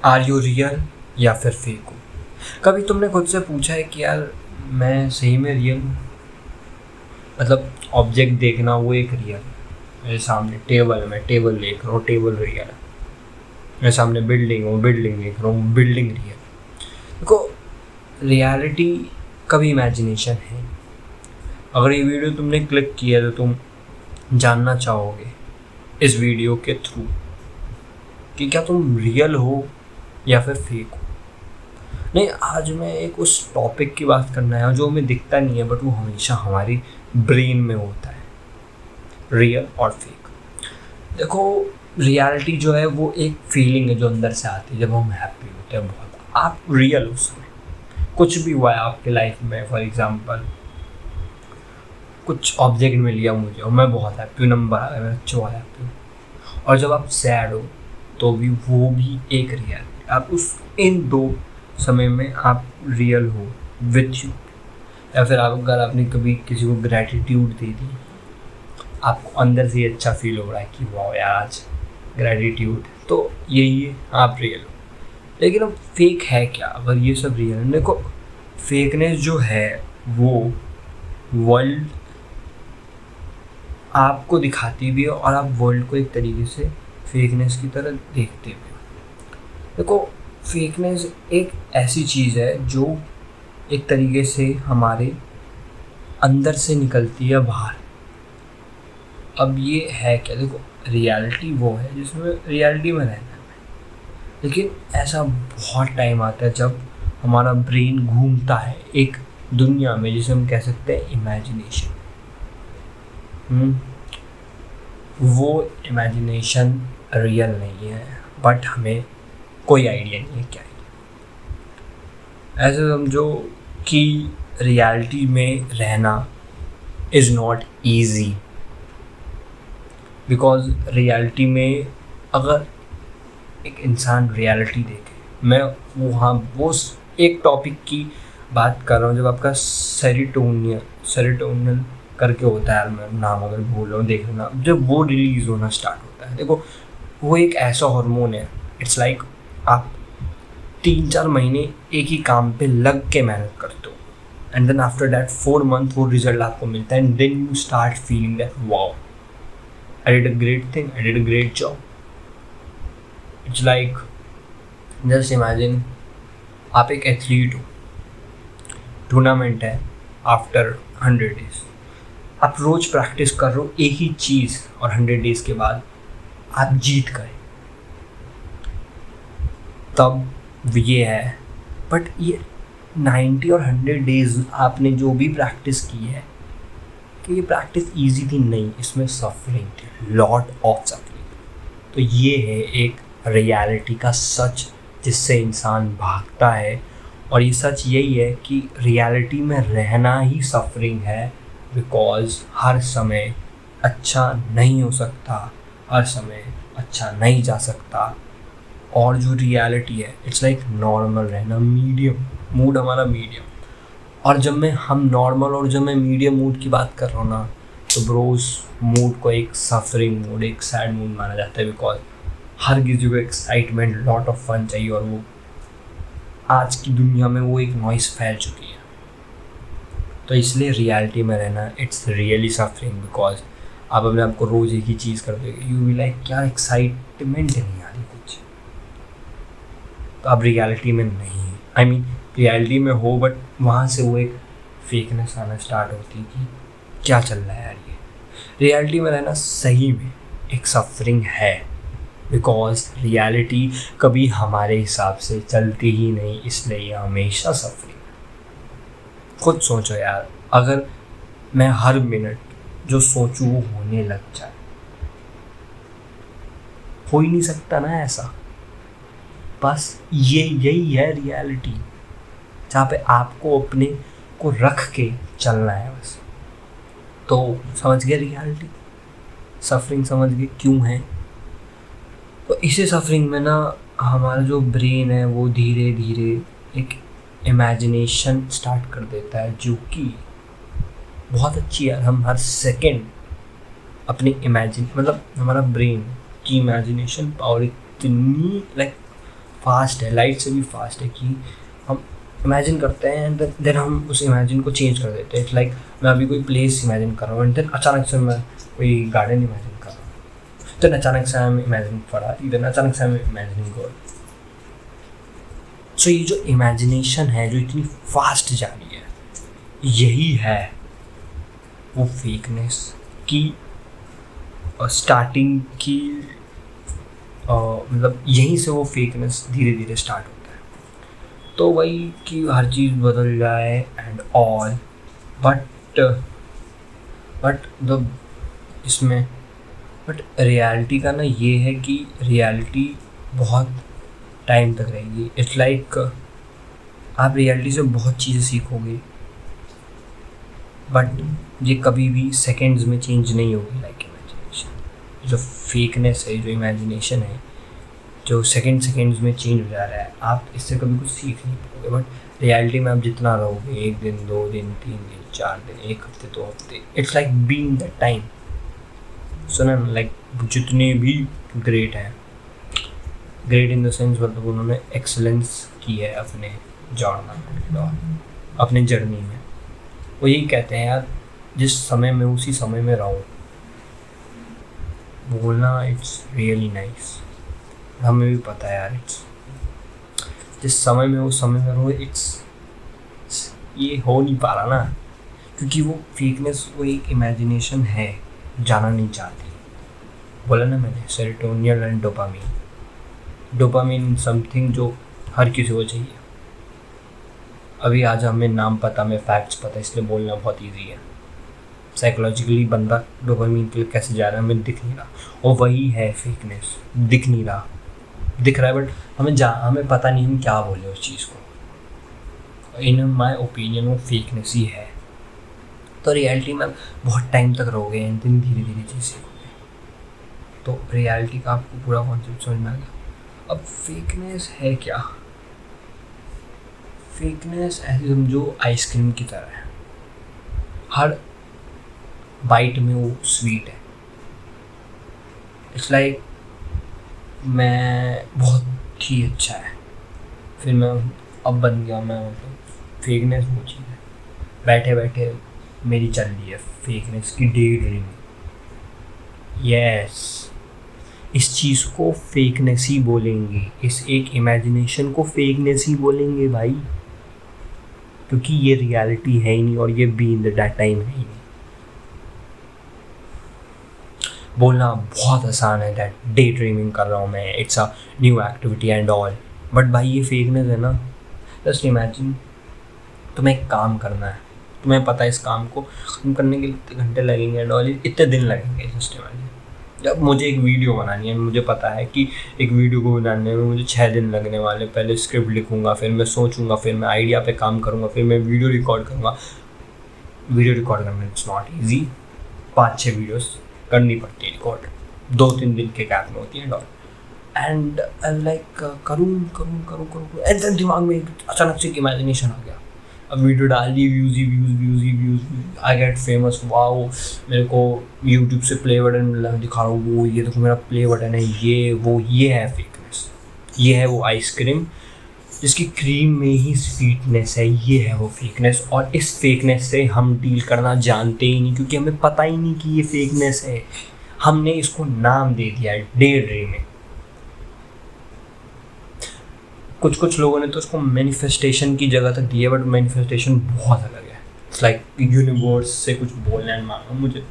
Are you real या फिर fake हो? कभी तुमने खुद से पूछा है कि यार मैं सही में रियल हूँ? मतलब ऑब्जेक्ट देखना वो एक रियल है, मेरे सामने टेबल है, मैं टेबल देख रहा हूँ, टेबल रियल है। मेरे सामने बिल्डिंग हूँ, बिल्डिंग देख रहा हूँ, बिल्डिंग रियल। देखो, रियलिटी कभी इमेजिनेशन है। अगर ये वीडियो तुमने क्लिक किया तो तुम जानना चाहोगे इस वीडियो के थ्रू कि क्या तुम रियल हो या फिर फेक हो। नहीं, आज मैं एक उस टॉपिक की बात करना है जो हमें दिखता नहीं है बट वो हमेशा हमारी ब्रेन में होता है, रियल और फेक। देखो, रियलिटी जो है वो एक फीलिंग है जो अंदर से आती है जब हम हैप्पी होते हैं बहुत, आप रियल हो उसमें। कुछ भी हुआ है आपके लाइफ में, फॉर एग्जांपल कुछ ऑब्जेक्ट मिल गया मुझे और मैं बहुत हैप्पी हूँ, नंबर आ गया, मैं अच्छा बहुत हैप्पी हूँ। और जब आप सैड हो तो भी वो भी एक रियलिटी, आप उस इन दो समय में आप रियल हो विथ यू। या फिर आप अगर आपने कभी किसी को ग्रैटिट्यूड दे दी, आपको अंदर से अच्छा फील हो रहा है कि वाह यार आज ग्रैटिट्यूड, तो यही है, आप रियल हो। लेकिन अब फेक है क्या? अगर ये सब रियल है, देखो फेकनेस जो है वो वर्ल्ड आपको दिखाती भी है और आप वर्ल्ड को एक तरीके से फेकनेस की तरह देखते भी हो। देखो, फेकनेस एक ऐसी चीज़ है जो एक तरीके से हमारे अंदर से निकलती है बाहर। अब ये है क्या? देखो, रियलिटी वो है जिसमें रियलिटी में रहना है, लेकिन ऐसा बहुत टाइम आता है जब हमारा ब्रेन घूमता है एक दुनिया में जिसे हम कह सकते हैं इमेजिनेशन। वो इमेजिनेशन रियल नहीं है बट हमें कोई आइडिया नहीं है क्या है। ऐसे समझो कि रियलिटी में रहना is not easy, because reality में अगर एक इंसान रियलिटी देखे, मैं वहाँ वो एक टॉपिक की बात कर रहा हूँ जब आपका सेरोटोनिन करके होता है, यार मैं नाम अगर भूल रहा हूँ देख लेना, जब वो रिलीज होना स्टार्ट होता है। देखो, वो एक ऐसा हार्मोन है, इट्स लाइक आप 3-4 महीने एक ही काम पे लग के मेहनत करते हो and then after that 4 month वो रिजल्ट आपको मिलता है and then you start feeling that wow, I did a great thing, I did a great job. It's like, just imagine आप एक एथलीट हो, टूर्नामेंट है, आफ्टर 100 डेज आप रोज practice कर रहे हो एक ही चीज़ और 100 डेज के बाद आप जीत गए, तब ये है। बट ये 90 और 100 डेज आपने जो भी प्रैक्टिस की है, कि ये प्रैक्टिस इजी थी नहीं, इसमें सफरिंग थी, लॉट ऑफ सफरिंग। तो ये है एक रियलिटी का सच जिससे इंसान भागता है, और ये सच यही है कि रियलिटी में रहना ही सफरिंग है, बिकॉज हर समय अच्छा नहीं हो सकता, हर समय अच्छा नहीं जा सकता। और जो रियलिटी है इट्स लाइक नॉर्मल रहना, मीडियम मूड हमारा मीडियम। और जब मैं हम नॉर्मल और जब मैं मीडियम मूड की बात कर रहा हूँ ना, तो ब्रो उस मूड को एक सफरिंग मूड, एक सैड मूड माना जाता है, बिकॉज हर किसी को एक्साइटमेंट, लॉट ऑफ फन चाहिए, और वो आज की दुनिया में वो एक नॉइस फैल चुकी है। तो इसलिए रियलिटी में रहना इट्स रियली सफरिंग, बिकॉज आप अपने आप को रोज़ एक ही चीज़ कर दोगे, यू बी लाइक क्या एक्साइटमेंट नहीं आ रही कुछ, तो आप रियलिटी में नहीं है। आई मीन रियलिटी में हो बट वहाँ से वो एक फेकनेस आना स्टार्ट होती है कि क्या चल रहा है यार ये। रियलिटी में रहना सही में एक सफरिंग है, बिकॉज रियलिटी कभी हमारे हिसाब से चलती ही नहीं, इसलिए ये हमेशा सफरिंग है। खुद सोचो यार, अगर मैं हर मिनट जो सोचूं वो होने लग जाए, हो ही नहीं सकता ना ऐसा। बस यही है रियलिटी, जहाँ पे आपको अपने को रख के चलना है बस। तो समझ गए रियलिटी, सफरिंग समझ गए क्यों है। तो इसी सफरिंग में ना हमारा जो ब्रेन है वो धीरे धीरे एक इमेजिनेशन स्टार्ट कर देता है, जो कि बहुत अच्छी है। हम हर सेकंड अपनी मतलब हमारा ब्रेन की इमेजिनेशन पावर इतनी लाइक फास्ट है, लाइट से भी फास्ट है कि हम इमेजिन करते हैं एंड देन हम उस इमेजिन को चेंज कर देते हैं. इट्स लाइक मैं अभी कोई प्लेस इमेजिन कर रहा हूँ एंड देन अचानक से मैं कोई गार्डन इमेजिन कर रहा हूँ, देन अचानक से I am imagining Ferrari, then अचानक से I am imagining God. So ये जो इमेजिनेशन है जो इतनी फास्ट जा रही है, यही है वो फेकनेस की स्टार्टिंग की. मतलब यहीं से वो फेकनेस धीरे धीरे स्टार्ट होता है. तो वही कि हर चीज़ बदल जाए एंड ऑल, बट द इसमें बट रियलिटी का ना ये है कि रियलिटी बहुत टाइम तक रहेगी. इट्स लाइक आप रियलिटी से बहुत चीज़ें सीखोगे बट ये कभी भी सेकेंड्स में चेंज नहीं होगी. लाइक इमेजिनेशन, जो फेकनेस है, जो इमेजिनेशन है, जो सेकेंड्स में चेंज हो जा रहा है, आप इससे कभी कुछ सीख नहीं पाओगे. बट रियलिटी में आप जितना रहोगे, 1 दिन 2 दिन 3 दिन 4 दिन 1 हफ्ते 2 हफ्ते, it's like being that time. सुना ना, लाइक जितने भी ग्रेट हैं, ग्रेट इन द सेंस मतलब उन्होंने एक्सेलेंस की है अपने जॉनर अपने जर्नी में, वो यही कहते हैं यार जिस समय में उसी समय में रहो. बोलना इट्स रियली नाइस. हमें भी पता है यार, इट्स जिस समय में उस समय में रहो, इट्स ये हो नहीं पा रहा ना, क्योंकि वो फेकनेस वो एक इमेजिनेशन है, जाना नहीं चाहती. बोला ना मैंने, serotonin and dopamine. Dopamine something जो हर किसी को चाहिए. अभी आज हमें नाम पता, हमें फैक्ट्स पता, इसलिए बोलना बहुत ईजी है. साइकोलॉजिकली बंदा डोपामीन के लिए कैसे जा रहा है हमें दिख नहीं रहा, और वही है फेकनेस. दिख नहीं रहा, दिख रहा है बट हमें पता नहीं हम क्या बोले उस चीज़ को. इन माई ओपिनियन वो फेकनेस ही है. तो रियलिटी में बहुत टाइम तक रहोगे एंड दिन धीरे धीरे चीज़ सीखोगे. तो रियलिटी का आपको पूरा कॉन्सेप्ट समझ में आ गया. अब फेकनेस है क्या? फेकनेस ऐसे समझो आइसक्रीम की तरह है, हर बाइट में वो स्वीट है. इट्स लाइक मैं बहुत ही अच्छा है, फिर मैं अब बन गया मैं, मतलब फेकनेस वो चीज़ है. बैठे बैठे मेरी चल रही है फेकनेस की डे ड्रीम. यस, इस चीज़ को फेकनेस ही बोलेंगे, इस एक इमेजिनेशन को फेकनेस ही बोलेंगे भाई, क्योंकि ये रियलिटी है ही नहीं और ये be in the that time है ही नहीं. बोलना बहुत आसान है दैट डे ड्रीमिंग कर रहा हूँ मैं, it's a new activity and all, but भाई ये फेकनेस है ना. जस्ट इमेजिन तुम्हें एक काम करना है, तुम्हें पता है इस काम को करने के लिए इतने घंटे लगेंगे एंड ऑल, इतने दिन लगेंगे. जस्ट इमेजिन जब मुझे एक वीडियो बनानी है, मुझे पता है कि एक वीडियो को बनाने में मुझे 6 दिन लगने वाले. पहले स्क्रिप्ट लिखूंगा, फिर मैं सोचूंगा, फिर मैं आइडिया पे काम करूंगा, फिर मैं वीडियो रिकॉर्ड करूंगा. वीडियो रिकॉर्ड करना इट्स नॉट ईजी. 5-6 वीडियोस करनी पड़ती है रिकॉर्ड, 2-3 दिन के गैप में होती है डॉल. एंड आई लाइक करूँ एंड देन दिमाग में अचानक से एक इमेजिनेशन आ गया. अब वीडियो डाल दी, views, I get famous. Wow, मेरे को यूट्यूब से प्ले बटन मिल रहा है, दिखा रहा हूँ वो, ये देखो मेरा प्ले बटन है, ये है फेकनेस. ये है वो आइसक्रीम जिसकी क्रीम में ही स्वीटनेस है, ये है वो फेकनेस. और इस फेकनेस से हम डील करना जानते ही नहीं, क्योंकि हमें पता ही नहीं कि ये फेकनेस है. हमने इसको नाम दे दिया है डे ड्रीमिंग. कुछ लोगों ने तो उसको मैनिफेस्टेशन की जगह तक दी है, बट मैनिफेस्टेशन बहुत अलग है. इट्स लाइक यूनिवर्स से कुछ बोलना है, मानो मुझे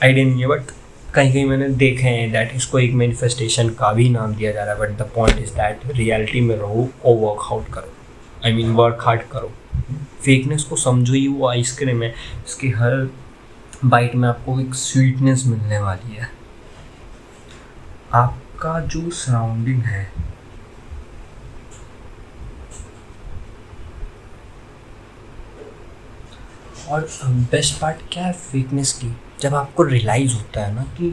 आइडिया नहीं है, बट कहीं मैंने देखे हैं दैट इसको एक मैनिफेस्टेशन का भी नाम दिया जा रहा है. But the point is that reality में रहो और वर्कआउट करो, वर्क हार्ड करो. फेकनेस को समझो ही वो आइसक्रीम है, इसकी हर बाइट में आपको एक स्वीटनेस मिलने वाली है. आपका जो सराउंडिंग है, और बेस्ट पार्ट क्या है फेकनेस की, जब आपको रियलाइज़ होता है ना कि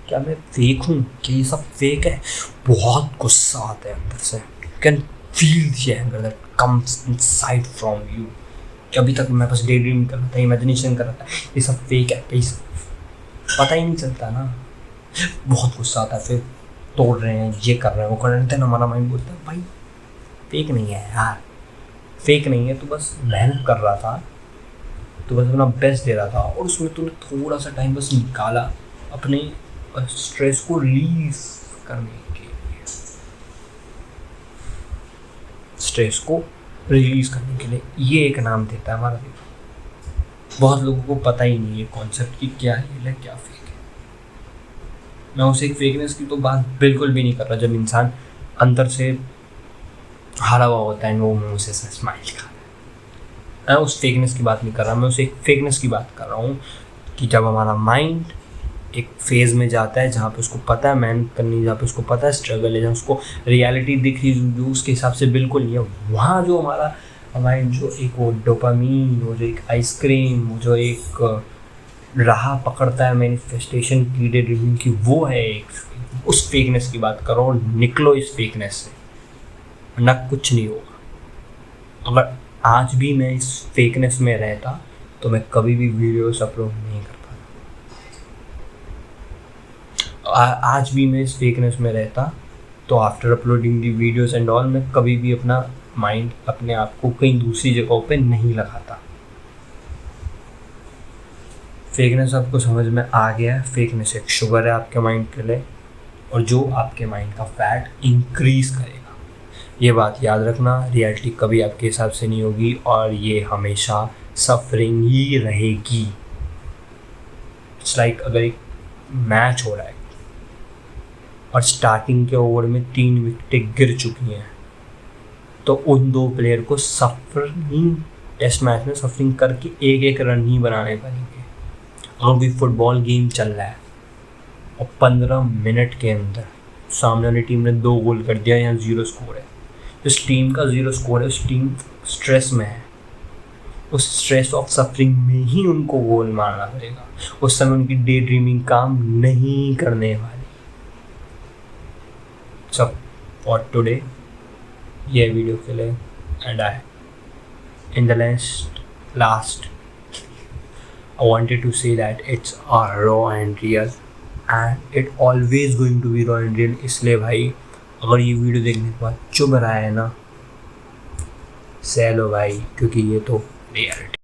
क्या मैं फेक हूँ, क्या ये सब फेक है, बहुत गुस्सा आता है अंदर से. You can feel the anger that comes inside from you. अभी तक मैं बस डे ड्रीम कर रहा था, इमेजिनेशन कर रहा था, ये सब फेक है, पता ही नहीं चलता ना. बहुत गुस्सा आता है, फिर तोड़ रहे हैं, ये कर रहे हैं, वो कर रहे हैं, हमारा माइंड बोलता है भाई फेक नहीं है यार, फेक नहीं है, तो बस मेहनत कर रहा था, तो बस अपना बेस्ट दे रहा था, और उसमें तूने थोड़ा सा टाइम बस निकाला अपने स्ट्रेस को रिलीज करने के लिए, स्ट्रेस को रिलीज करने के लिए। ये एक नाम देता है हमारा दिमाग। बहुत लोगों को पता ही नहीं है कॉन्सेप्ट की क्या रियल है क्या फेक है। मैं उसे एक फेकनेस की तो बात बिल्कुल भी नहीं कर रहा, जब इंसान अंदर से हारा हुआ होता है वो मुंह से स्माइल कर, मैं उस फेकनेस की बात नहीं कर रहा, मैं उस एक फेकनेस की बात कर रहा हूँ कि जब हमारा माइंड एक फेज़ में जाता है जहाँ पे उसको पता है मेहनत करनी, जहाँ पे उसको पता है स्ट्रगल है, जहाँ उसको रियलिटी दिख रही जो उसके हिसाब से बिल्कुल नहीं है, वहाँ जो हमारा माइंड जो एक वो डोपामीन, वो जो एक आइसक्रीम, वो जो एक राह पकड़ता है मैनिफेस्टेशन की, डे ड्रीमिंग की, वो है एक, उस फेकनेस की बात करो। निकलो इस फेकनेस से, वरना कुछ नहीं होगा। अगर आज भी मैं इस फेकनेस में रहता तो मैं कभी भी वीडियोस अपलोड नहीं कर पाता। आज भी मैं इस फेकनेस में रहता तो after uploading the videos and all मैं कभी भी अपना माइंड, अपने आप को कहीं दूसरी जगहों पे नहीं लगाता। फेकनेस आपको समझ में आ गया है। फेकनेस एक शुगर है आपके माइंड के लिए, और जो आपके माइंड का फैट इंक्रीज करेगा। ये बात याद रखना, रियलिटी कभी आपके हिसाब से नहीं होगी, और ये हमेशा सफरिंग ही रहेगी। इट्स लाइक अगर एक मैच हो रहा है और स्टार्टिंग के ओवर में 3 विकेटें गिर चुकी हैं, तो उन 2 प्लेयर को सफरिंग, टेस्ट मैच में सफरिंग करके एक एक रन ही बनाने पड़ेंगे। अगर कोई फुटबॉल गेम चल रहा है और 15 मिनट के अंदर सामने वाली टीम ने 2 गोल कर दिया, यहाँ 0 स्कोर है, जिस टीम का 0 स्कोर है उस टीम स्ट्रेस में है, उस स्ट्रेस ऑफ सफरिंग में ही उनको गोल मारना पड़ेगा। उस समय उनकी डे ड्रीमिंग काम नहीं करने वाली। सब फॉर टुडे, ये वीडियो के लिए, and I in the last I wanted to say that it's raw and real, and it always going to be raw and real। इसलिए भाई अगर ये वीडियो देखने के बाद चुभ रहा है ना, सह लो भाई, क्योंकि ये तो रियलिटी।